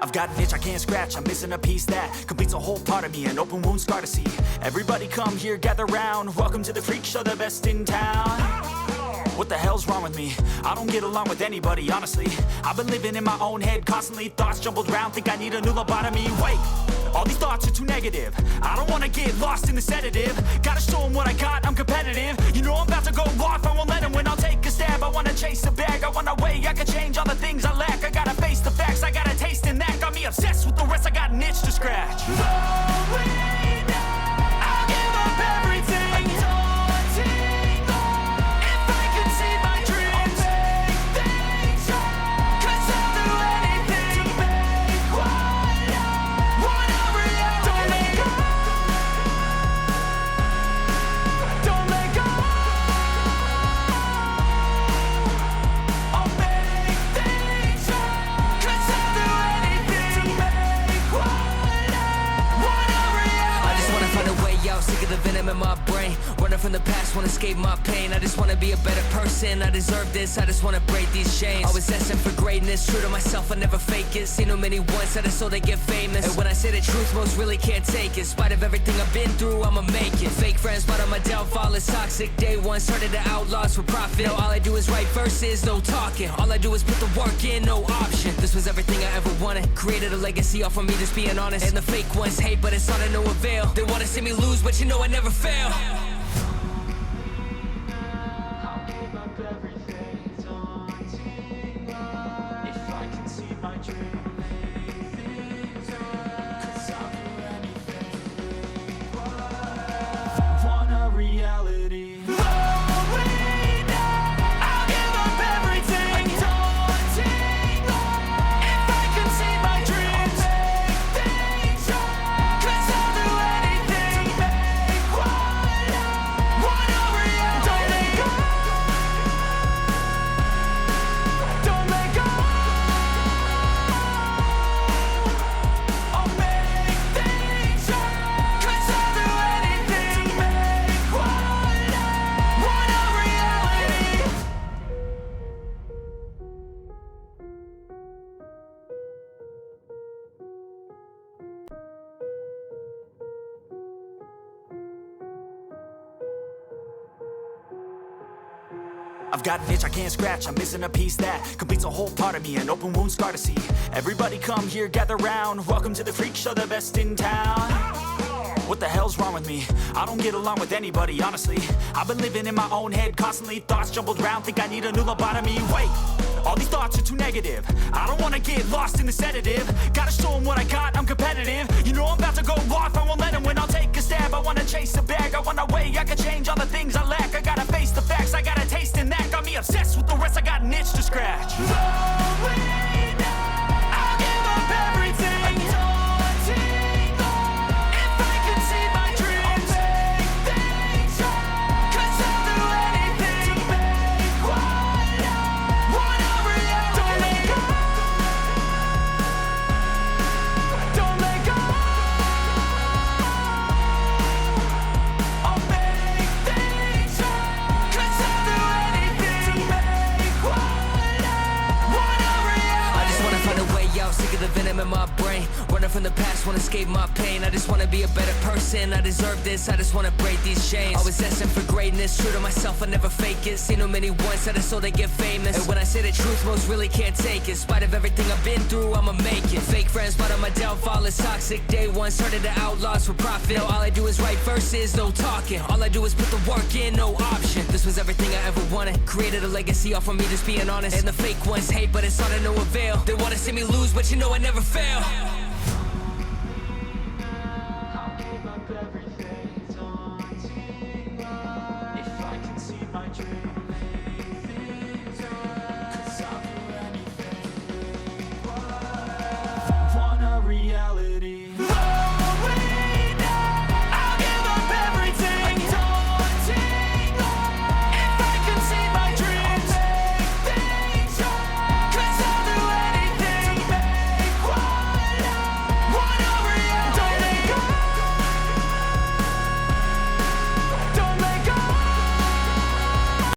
I've got an itch I can't scratch, I'm missing a piece that completes a whole part of me, an open wound scar to see. Everybody come here, gather round, welcome to the freak show, the best in town. What the hell's wrong with me? I don't get along with anybody, honestly. I've been living in my own head constantly, thoughts jumbled round, think I need a new lobotomy. Wait, all these thoughts are too negative. I don't wanna get lost in the sedative. Gotta show them what I got, I'm competitive. You know I'm about to go off, I won't let them win, I'll take a stab. I wanna chase a bag, I wanna weigh, I can change all the things I lack. I gotta face the facts, I got a taste in that. Got me obsessed with the rest, I got an itch to scratch. I'll give up everything. Sick of the venom in my brain, running from the past, wanna escape my pain. I just wanna be a better person, I deserve this, I just wanna break these chains. Always asking for greatness, true to myself, I never fake it. Seen too many once that I so they get famous. And when I say the truth, most really can't take it. In spite of everything I've been through, I'ma make it. Fake friends, but on my downfall is toxic. Day one, started the outlaws for profit. Now all I do is write verses, no talking. All I do is put the work in, no option. This was everything I ever wanted, created a legacy off of me, just being honest. And the fake ones hate, but it's all to no avail. They wanna see me lose, but you know I never fail. I'll give up everything, daunting if I can see my dream. Things up, 'cause I'll do anything. Want a reality. I've got an itch I can't scratch, I'm missing a piece that completes a whole part of me, an open wound scar to see. Everybody come here, gather round, welcome to the freak show, the best in town. What the hell's wrong with me? I don't get along with anybody, honestly. I've been living in my own head constantly, thoughts jumbled round, think I need a new lobotomy. Wait, all these thoughts are too negative. I don't wanna get lost in the sedative. Gotta show them what I got, I'm competitive. You know I'm about to go off, I won't let them win, I'll take a stab. I wanna chase a bag, I wanna weigh, I can change all the things I lack. I gotta face the facts, I got a taste in that. Got me obsessed with the rest, I got an itch to scratch. I'll give up everything. Sick of the venom in my brain, running from the past, wanna escape my pain. I just wanna be a better person, I deserve this, I just wanna break these chains. Always asking for greatness, true to myself, I never fake it. Seen too many once that I so they get famous. And when I say the truth, most really can't take it. In spite of everything I've been through, I'ma make it. Fake friends, but on my downfall is toxic. Day one, started the outlaws for profit. Now all I do is write verses, no talking. All I do is put the work in, no option. This was everything I ever wanted, created a legacy off of me, just being honest. And the fake ones hate, but it's all to no avail. They wanna see me lose, but you know I never fail.